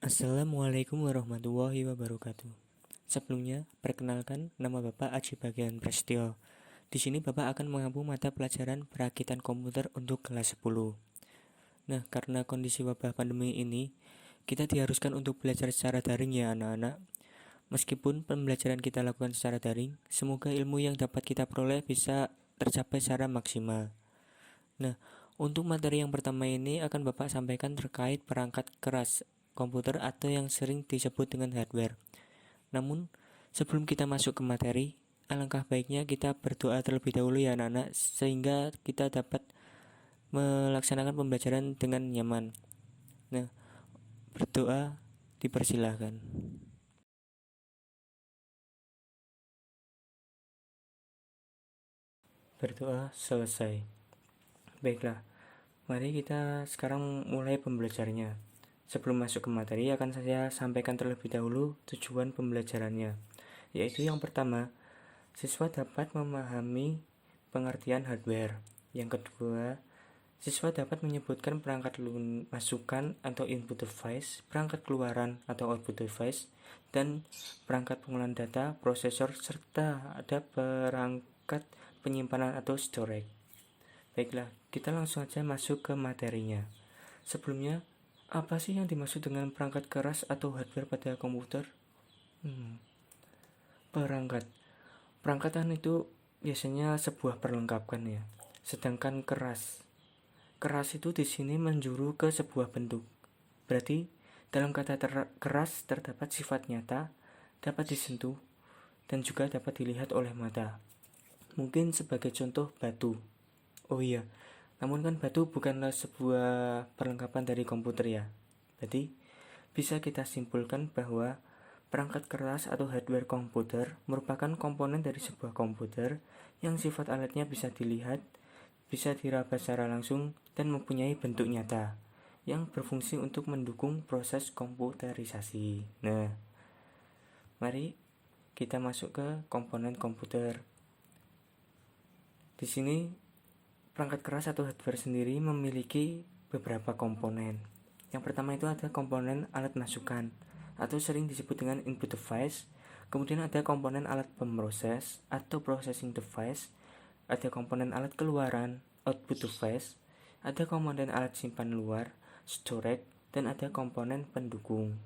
Assalamualaikum warahmatullahi wabarakatuh. Sebelumnya, perkenalkan nama Bapak Aji Bagian Prasetyo. Di sini Bapak akan mengampu mata pelajaran perakitan komputer untuk kelas 10. Nah, karena kondisi wabah pandemi ini, kita diharuskan untuk belajar secara daring ya anak-anak. Meskipun pembelajaran kita lakukan secara daring, semoga ilmu yang dapat kita peroleh bisa tercapai secara maksimal. Nah, untuk materi yang pertama ini akan Bapak sampaikan terkait perangkat keras komputer atau yang sering disebut dengan hardware. Namun, sebelum kita masuk ke materi, alangkah baiknya kita berdoa terlebih dahulu ya anak-anak, sehingga kita dapat melaksanakan pembelajaran dengan nyaman. Nah, berdoa dipersilahkan. Berdoa selesai. Baiklah, mari kita sekarang mulai pembelajarannya. Sebelum masuk ke materi, akan saya sampaikan terlebih dahulu tujuan pembelajarannya, yaitu yang pertama, siswa dapat memahami pengertian hardware. Yang kedua, siswa dapat menyebutkan perangkat masukan atau input device, perangkat keluaran atau output device, dan perangkat pengolahan data, prosesor, serta ada perangkat penyimpanan atau storage. Baiklah, kita langsung saja masuk ke materinya. Sebelumnya, apa sih yang dimaksud dengan perangkat keras atau hardware pada komputer? Perangkat. Perangkatan itu biasanya sebuah perlengkapan ya. Sedangkan keras itu di sini menjuru ke sebuah bentuk. Berarti dalam kata keras terdapat sifat nyata, dapat disentuh, dan juga dapat dilihat oleh mata. Mungkin sebagai contoh batu. Oh iya, namun kan batu bukanlah sebuah perlengkapan dari komputer ya. Jadi, bisa kita simpulkan bahwa perangkat keras atau hardware komputer merupakan komponen dari sebuah komputer yang sifat alatnya bisa dilihat, bisa diraba secara langsung, dan mempunyai bentuk nyata yang berfungsi untuk mendukung proses komputerisasi. Nah, mari kita masuk ke komponen komputer. Di sini perangkat keras atau hardware sendiri memiliki beberapa komponen. Yang pertama itu ada komponen alat masukan atau sering disebut dengan input device. Kemudian ada komponen alat pemroses atau processing device. Ada komponen alat keluaran, output device. Ada komponen alat simpan luar, storage, dan ada komponen pendukung.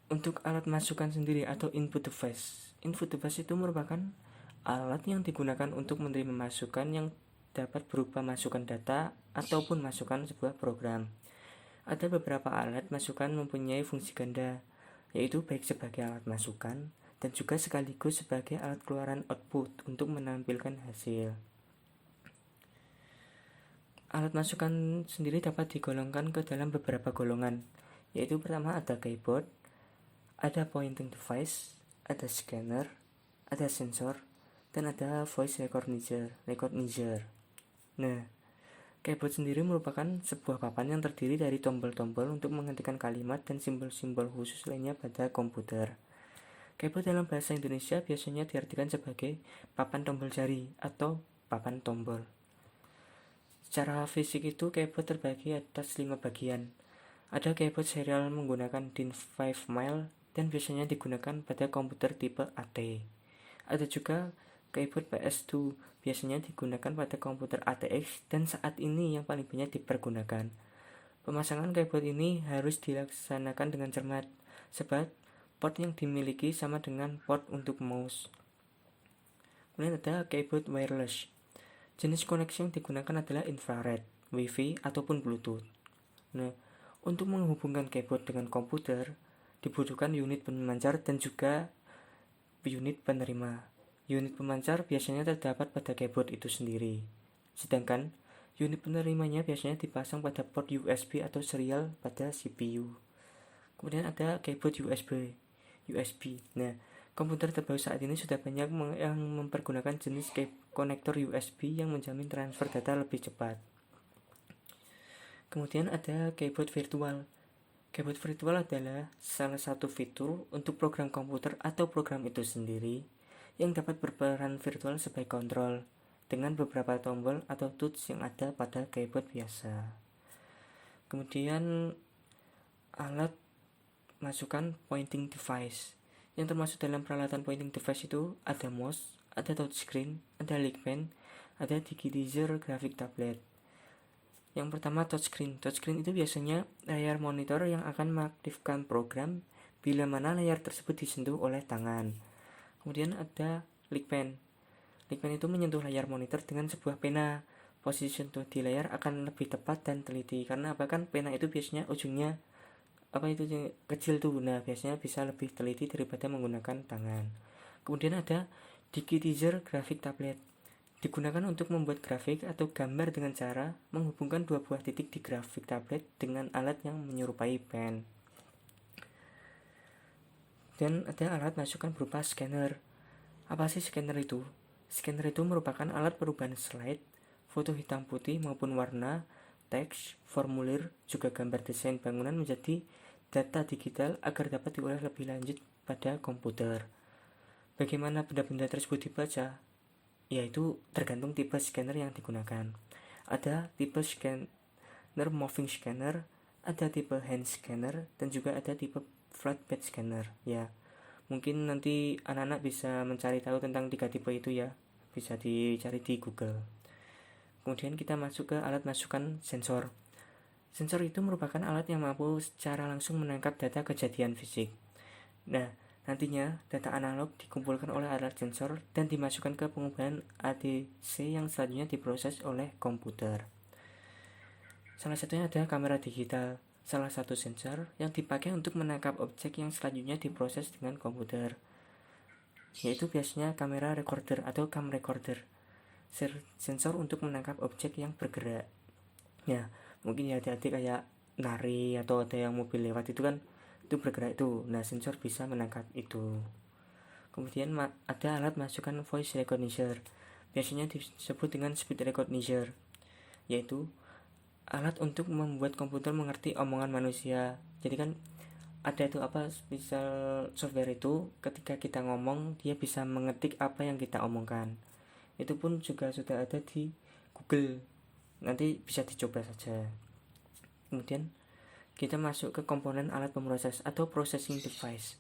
Untuk alat masukan sendiri atau input device itu merupakan alat yang digunakan untuk menerima masukan yang dapat berupa masukan data ataupun masukan sebuah program. Ada beberapa alat masukan mempunyai fungsi ganda, yaitu baik sebagai alat masukan dan juga sekaligus sebagai alat keluaran output untuk menampilkan hasil. Alat masukan sendiri dapat digolongkan ke dalam beberapa golongan, yaitu pertama ada keyboard, ada pointing device, ada scanner, ada sensor, dan ada voice recognizer. Nah, keyboard sendiri merupakan sebuah papan yang terdiri dari tombol-tombol untuk menghentikan kalimat dan simbol-simbol khusus lainnya pada komputer. Keyboard dalam bahasa Indonesia biasanya diartikan sebagai papan tombol jari atau papan tombol. Secara fisik itu keyboard terbagi atas 5 bagian. Ada keyboard serial menggunakan DIN 5 mile dan biasanya digunakan pada komputer tipe AT. Ada juga keyboard PS2 biasanya digunakan pada komputer ATX dan saat ini yang paling banyak dipergunakan. Pemasangan keyboard ini harus dilaksanakan dengan cermat, sebab port yang dimiliki sama dengan port untuk mouse. Kemudian ada keyboard wireless. Jenis koneksi yang digunakan adalah infrared, wifi, ataupun bluetooth. Nah, untuk menghubungkan keyboard dengan komputer dibutuhkan unit pemancar dan juga unit penerima. Unit pemancar biasanya terdapat pada keyboard itu sendiri, sedangkan unit penerimanya biasanya dipasang pada port USB atau serial pada CPU. Kemudian ada keyboard USB. Nah, komputer terbaru saat ini sudah banyak yang mempergunakan jenis konektor USB yang menjamin transfer data lebih cepat. Kemudian ada keyboard virtual. Keyboard virtual adalah salah satu fitur untuk program komputer atau program itu sendiri yang dapat berperan virtual sebagai kontrol dengan beberapa tombol atau tools yang ada pada keyboard biasa. Kemudian alat masukan pointing device. Yang termasuk dalam peralatan pointing device itu ada mouse, ada touchscreen, ada LinkPen, ada digitizer graphic tablet. Yang pertama touchscreen. Touchscreen itu biasanya layar monitor yang akan mengaktifkan program bila mana layar tersebut disentuh oleh tangan. Kemudian ada LinkPen. LinkPen itu menyentuh layar monitor dengan sebuah pena. Posisi sentuh di layar akan lebih tepat dan teliti karena apa kan pena itu biasanya ujungnya kecil tuh. Nah, biasanya bisa lebih teliti daripada menggunakan tangan. Kemudian ada digitizer graphic tablet. Digunakan untuk membuat grafik atau gambar dengan cara menghubungkan dua buah titik di grafik tablet dengan alat yang menyerupai pen. Dan ada alat masukan berupa scanner. Apa sih scanner itu? Scanner itu merupakan alat perubahan slide, foto hitam putih maupun warna, teks, formulir, juga gambar desain bangunan menjadi data digital agar dapat diolah lebih lanjut pada komputer. Bagaimana benda-benda tersebut dibaca? Yaitu tergantung tipe scanner yang digunakan. Ada tipe scanner moving scanner, ada tipe hand scanner, dan juga ada tipe flatbed scanner. Ya, mungkin nanti anak-anak bisa mencari tahu tentang 3 tipe itu ya. Bisa dicari di Google. Kemudian kita masuk ke alat masukan sensor. Sensor itu merupakan alat yang mampu secara langsung menangkap data kejadian fisik. Nah, nantinya data analog dikumpulkan oleh alat sensor dan dimasukkan ke pengubahan ADC yang selanjutnya diproses oleh komputer. Salah satunya ada kamera digital, salah satu sensor yang dipakai untuk menangkap objek yang selanjutnya diproses dengan komputer, yaitu biasanya kamera recorder atau cam recorder, sensor untuk menangkap objek yang bergerak. Ya, mungkin ya adik-adik kayak nari atau ada yang mobil lewat itu kan itu bergerak itu. Nah, sensor bisa menangkap itu. Kemudian ada alat masukan voice recognition. Biasanya disebut dengan speech recognition, yaitu alat untuk membuat komputer mengerti omongan manusia. Jadi kan ada itu misal software itu ketika kita ngomong dia bisa mengetik apa yang kita omongkan. Itu pun juga sudah ada di Google. Nanti bisa dicoba saja. Kemudian kita masuk ke komponen alat pemroses atau processing device.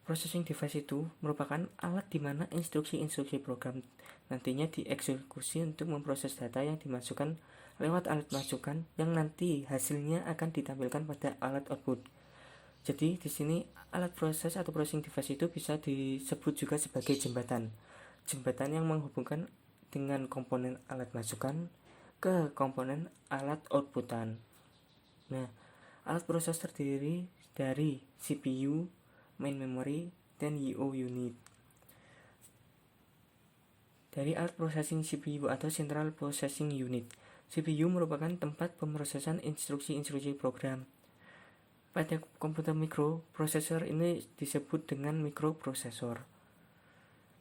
Processing device itu merupakan alat di mana instruksi-instruksi program nantinya dieksekusi untuk memproses data yang dimasukkan lewat alat masukan yang nanti hasilnya akan ditampilkan pada alat output. Jadi di sini alat proses atau processing device itu bisa disebut juga sebagai jembatan. Jembatan yang menghubungkan dengan komponen alat masukan ke komponen alat outputan. Nah, alat proses terdiri dari CPU, main memory, dan I/O unit. Dari alat processing CPU atau Central Processing Unit, CPU merupakan tempat pemrosesan instruksi-instruksi program. Pada komputer mikroprosesor ini disebut dengan mikroprosesor.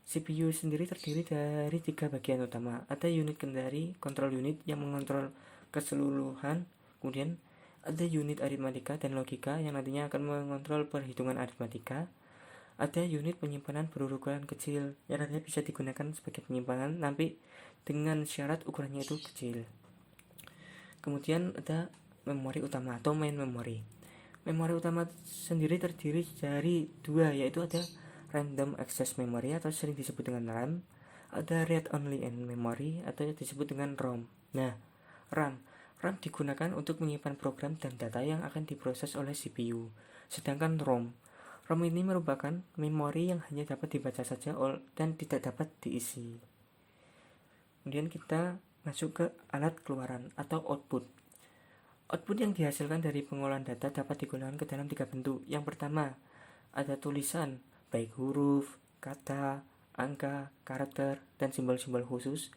CPU sendiri terdiri dari 3 bagian utama. Ada unit kendali, control unit yang mengontrol keseluruhan. Kemudian ada unit aritmatika dan logika yang nantinya akan mengontrol perhitungan aritmatika. Ada unit penyimpanan berukuran kecil yang nantinya bisa digunakan sebagai penyimpanan tapi dengan syarat ukurannya itu kecil. Kemudian ada memori utama atau main memory. Memori utama sendiri terdiri dari 2, yaitu ada random access memory atau sering disebut dengan RAM, ada read only memory atau disebut dengan ROM. Nah, RAM digunakan untuk menyimpan program dan data yang akan diproses oleh CPU. Sedangkan ROM ini merupakan memori yang hanya dapat dibaca saja dan tidak dapat diisi. Kemudian kita masuk ke alat keluaran atau output. Output yang dihasilkan dari pengolahan data dapat digolongkan ke dalam 3 bentuk. Yang pertama, ada tulisan, baik huruf, kata, angka, karakter, dan simbol-simbol khusus.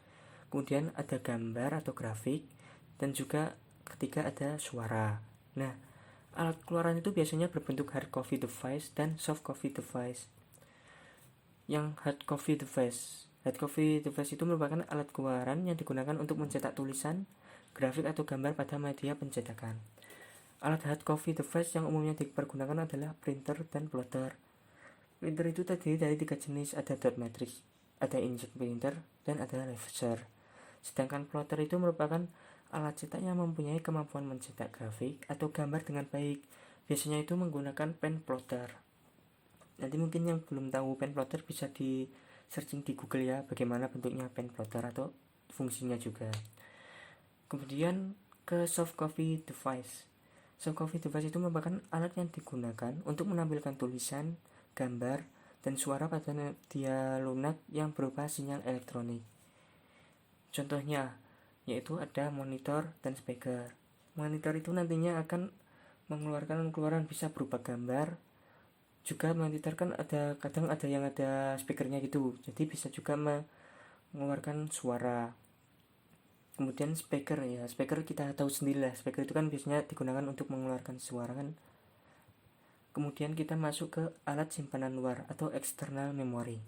Kemudian ada gambar atau grafik, dan juga ketiga ada suara. Nah, alat keluaran itu biasanya berbentuk hard copy device dan soft copy device. Yang hard copy device itu merupakan alat keluaran yang digunakan untuk mencetak tulisan, grafik atau gambar pada media pencetakan. Alat hard copy device yang umumnya dipergunakan adalah printer dan plotter. Printer itu terdiri dari 3 jenis, ada dot matrix, ada inkjet printer, dan ada laser. Sedangkan plotter itu merupakan alat cetak yang mempunyai kemampuan mencetak grafik atau gambar dengan baik. biasanya itu menggunakan pen plotter. Nanti mungkin yang belum tahu pen plotter bisa di searching di Google ya, bagaimana bentuknya pen plotter atau fungsinya juga. Kemudian ke soft copy device. Soft copy device itu merupakan alat yang digunakan untuk menampilkan tulisan, gambar, dan suara pada media lunak yang berupa sinyal elektronik. Contohnya yaitu ada monitor dan speaker. Monitor itu nantinya akan mengeluarkan keluaran bisa berupa gambar. Juga monitor kan kadang ada yang ada speakernya gitu, jadi bisa juga mengeluarkan suara. Kemudian speaker ya, speaker kita tahu sendiri lah, speaker itu kan biasanya digunakan untuk mengeluarkan suara kan. Kemudian kita masuk ke alat simpanan luar atau external memory.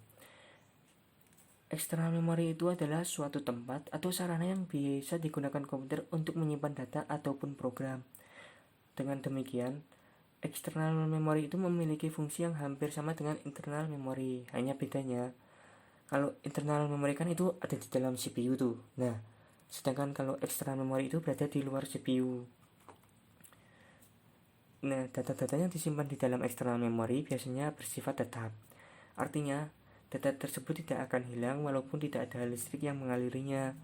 External memory itu adalah suatu tempat atau sarana yang bisa digunakan komputer untuk menyimpan data ataupun program. Dengan demikian, external memory itu memiliki fungsi yang hampir sama dengan internal memory. Hanya bedanya, kalau internal memory kan itu ada di dalam CPU tuh. Nah, sedangkan kalau external memory itu berada di luar CPU. Nah, data-data yang disimpan di dalam external memory biasanya bersifat tetap. Artinya, data tersebut tidak akan hilang walaupun tidak ada listrik yang mengalirinya.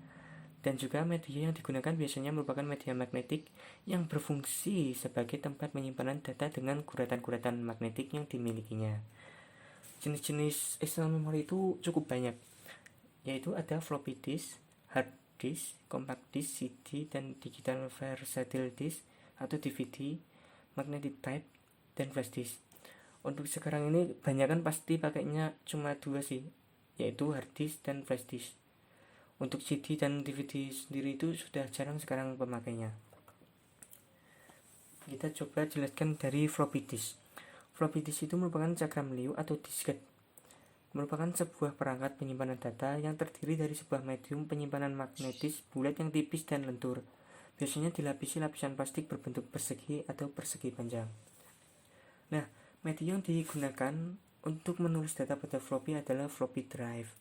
Dan juga media yang digunakan biasanya merupakan media magnetik yang berfungsi sebagai tempat penyimpanan data dengan guratan-guratan magnetik yang dimilikinya. Jenis-jenis external memory itu cukup banyak, yaitu ada floppy disk, hard disk, compact disk, CD, dan digital versatile disk atau DVD, magnetic tape, dan flash disk. Untuk sekarang ini banyak kan pasti pakainya cuma dua sih, yaitu hard disk dan flash disk. Untuk CD dan DVD sendiri itu sudah jarang sekarang pemakainya. Kita coba jelaskan dari floppy disk. Floppy disk itu merupakan cakram liu atau disket. Merupakan sebuah perangkat penyimpanan data yang terdiri dari sebuah medium penyimpanan magnetis bulat yang tipis dan lentur. Biasanya dilapisi lapisan plastik berbentuk persegi atau persegi panjang. Nah, media yang digunakan untuk menulis data pada floppy adalah floppy drive.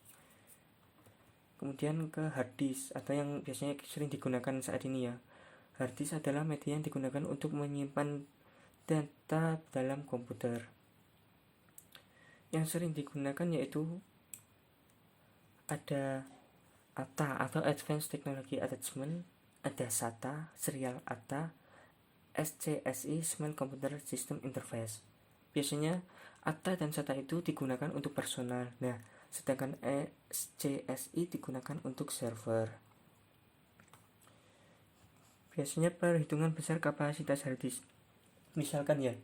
Kemudian ke hard disk atau yang biasanya sering digunakan saat ini ya. Hard disk adalah media yang digunakan untuk menyimpan data dalam komputer. Yang sering digunakan yaitu ada ATA atau Advanced Technology Attachment, ada SATA, Serial ATA, SCSI, Small Computer System Interface. Biasanya ATA dan SATA itu digunakan untuk personal. Nah, sedangkan SCSI digunakan untuk server. Biasanya perhitungan besar kapasitas hard disk. Misalkan ya,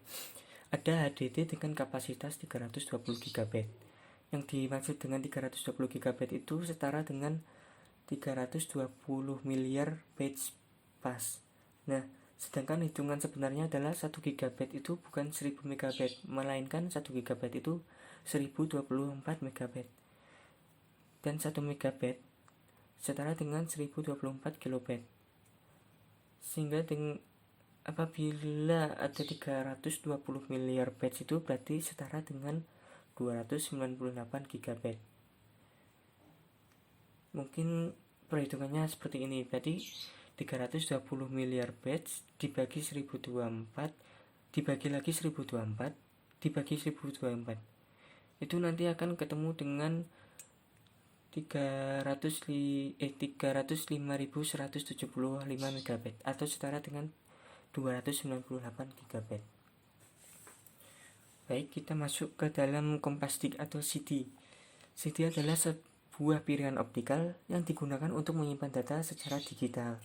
ada HDD dengan kapasitas 320 GB. Yang dimaksud dengan 320 GB itu setara dengan 320 miliar bytes pas. Nah, sedangkan hitungan sebenarnya adalah 1 GB itu bukan 1000 MB, melainkan 1 GB itu 1024 MB. Dan 1 MB setara dengan 1024 KB. Sehingga apabila ada 320 miliar bytes itu berarti setara dengan 298 GB. Mungkin perhitungannya seperti ini. Berarti 320 miliar bytes dibagi 1024 dibagi lagi 1024 dibagi 1024. Itu nanti akan ketemu dengan 305.175 MB atau setara dengan 298 GB. Baik, kita masuk ke dalam compact disc atau CD. CD adalah sebuah piringan optikal yang digunakan untuk menyimpan data secara digital.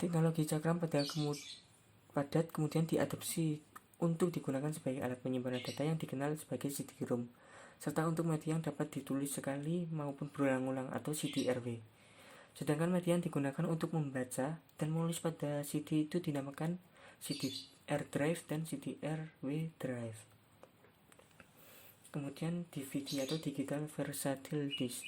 Teknologi cakram padat kemudian diadopsi untuk digunakan sebagai alat penyimpanan data yang dikenal sebagai CD-ROM, serta untuk media yang dapat ditulis sekali maupun berulang-ulang atau CD-RW. Sedangkan media yang digunakan untuk membaca dan menulis pada CD itu dinamakan CD-R drive dan CD-RW drive. Kemudian DVD atau digital versatile disk.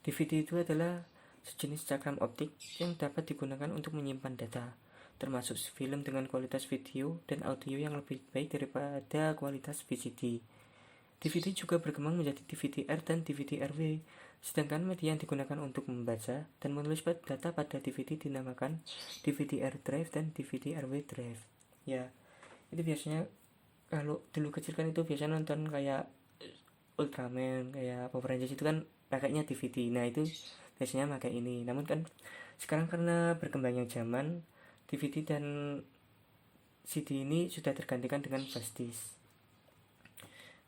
DVD itu adalah sejenis cakram optik yang dapat digunakan untuk menyimpan data, termasuk film dengan kualitas video dan audio yang lebih baik daripada kualitas VCD. DVD juga berkembang menjadi DVD-R dan DVD-RW, sedangkan media yang digunakan untuk membaca dan menulis data pada DVD dinamakan DVD-R drive dan DVD-RW drive. Ya, Itu biasanya kalau dulu kecil kan itu biasanya nonton kayak Ultraman, kayak Power Rangers itu kan pakainya DVD. Nah itu biasanya pakai ini. Namun kan sekarang karena berkembangnya zaman, DVD dan CD ini sudah tergantikan dengan flash disk.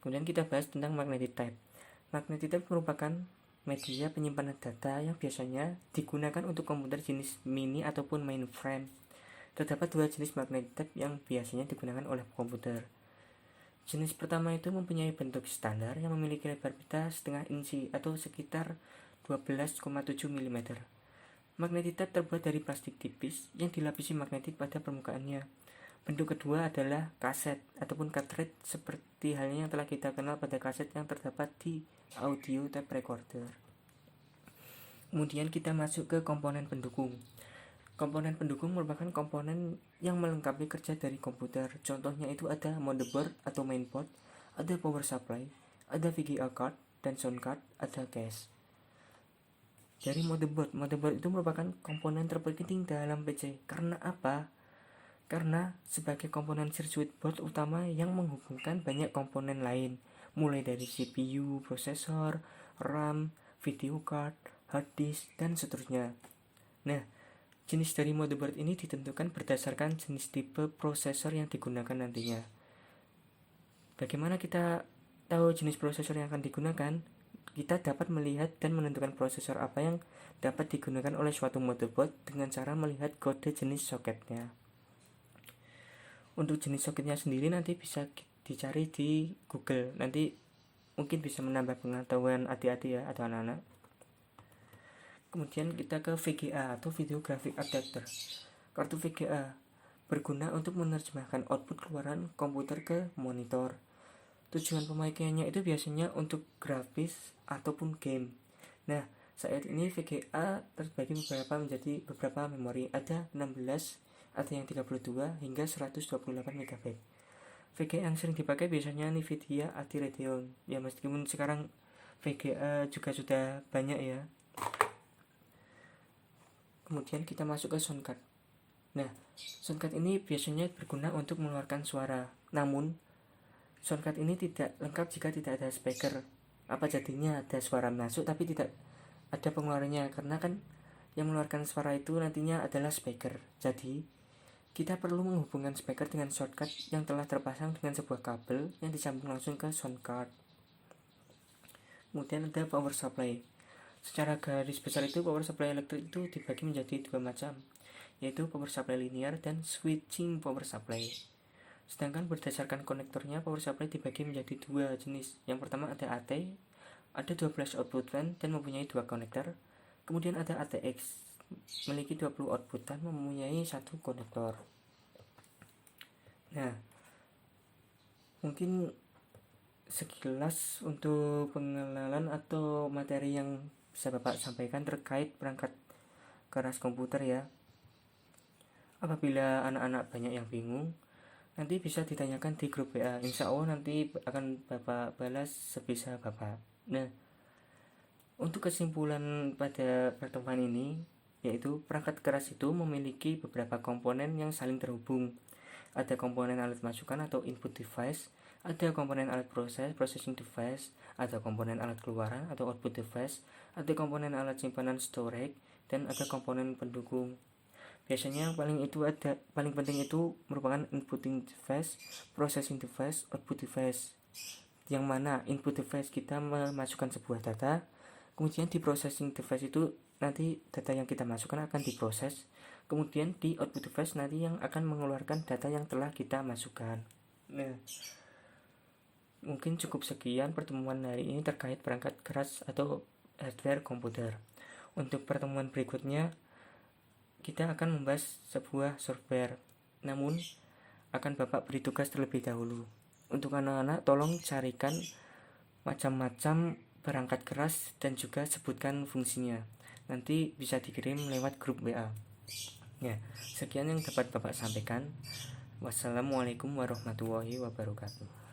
Kemudian kita bahas tentang magnetic tape. Magnetic tape merupakan media penyimpanan data yang biasanya digunakan untuk komputer jenis mini ataupun mainframe. Terdapat dua jenis magnetic tape yang biasanya digunakan oleh komputer. Jenis pertama itu mempunyai bentuk standar yang memiliki lebar pita setengah inci atau sekitar 12,7 mm. Magnetic tape terbuat dari plastik tipis yang dilapisi magnetik pada permukaannya. Bentuk kedua adalah kaset ataupun cartridge seperti halnya yang telah kita kenal pada kaset yang terdapat di audio tape recorder. Kemudian kita masuk ke komponen pendukung. Komponen pendukung merupakan komponen yang melengkapi kerja dari komputer. Contohnya itu ada motherboard atau mainboard, ada power supply, ada VGA card dan sound card, ada case. Dari motherboard itu merupakan komponen terpenting dalam PC. Karena apa? Karena sebagai komponen circuit board utama yang menghubungkan banyak komponen lain, mulai dari CPU, prosesor, RAM, video card, hard disk, dan seterusnya. Nah, jenis dari motherboard ini ditentukan berdasarkan jenis tipe prosesor yang digunakan nantinya. Bagaimana kita tahu jenis prosesor yang akan digunakan? Kita dapat melihat dan menentukan prosesor apa yang dapat digunakan oleh suatu motherboard dengan cara melihat kode jenis soketnya. Untuk jenis soketnya sendiri nanti bisa dicari di Google. Nanti mungkin bisa menambah pengetahuan adik-adik ya atau anak-anak. Kemudian kita ke VGA atau Video Graphic Adapter. Kartu VGA berguna untuk menerjemahkan output keluaran komputer ke monitor. Tujuan pemakaiannya itu biasanya untuk grafis ataupun game. Nah, saat ini VGA terbagi menjadi beberapa memori. Ada 16, ada yang 32 hingga 128 MB. VGA yang sering dipakai biasanya Nvidia ATI Radeon. Ya meskipun sekarang VGA juga sudah banyak ya. Kemudian kita masuk ke soundcard. Nah, soundcard ini biasanya berguna untuk mengeluarkan suara. Namun, soundcard ini tidak lengkap jika tidak ada speaker. Apa jadinya ada suara masuk tapi tidak ada pengeluarannya, karena kan yang mengeluarkan suara itu nantinya adalah speaker. Jadi, kita perlu menghubungkan speaker dengan shortcut yang telah terpasang dengan sebuah kabel yang disambung langsung ke soundcard. Kemudian ada power supply. Secara garis besar itu power supply elektrik itu dibagi menjadi dua macam, yaitu power supply linear dan switching power supply. Sedangkan berdasarkan konektornya, power supply dibagi menjadi dua jenis. Yang pertama ada AT, ada 12 output fan dan mempunyai dua konektor. Kemudian ada ATX, memiliki 20 output dan mempunyai satu konektor. Nah, mungkin sekilas untuk pengenalan atau materi yang bisa Bapak sampaikan terkait perangkat keras komputer ya. Apabila anak-anak banyak yang bingung, nanti bisa ditanyakan di grup WA. Insya Allah nanti akan Bapak balas sebisa Bapak. Nah, untuk kesimpulan pada pertemuan ini, yaitu perangkat keras itu memiliki beberapa komponen yang saling terhubung. Ada komponen alat masukan atau input device, ada komponen alat processing device, ada komponen alat keluaran atau output device, ada komponen alat simpanan storage, dan ada komponen pendukung. Biasanya yang paling penting itu merupakan inputting device, processing device, output device. Yang mana input device kita memasukkan sebuah data, kemudian di processing device itu nanti data yang kita masukkan akan diproses, kemudian di output device nanti yang akan mengeluarkan data yang telah kita masukkan. Nah, mungkin cukup sekian pertemuan hari ini terkait perangkat keras atau hardware komputer. Untuk pertemuan berikutnya kita akan membahas sebuah software, namun akan Bapak beri tugas terlebih dahulu. Untuk anak-anak tolong carikan macam-macam perangkat keras dan juga sebutkan fungsinya. Nanti bisa dikirim lewat grup WA. Ya, sekian yang dapat Bapak sampaikan. Wassalamualaikum warahmatullahi wabarakatuh.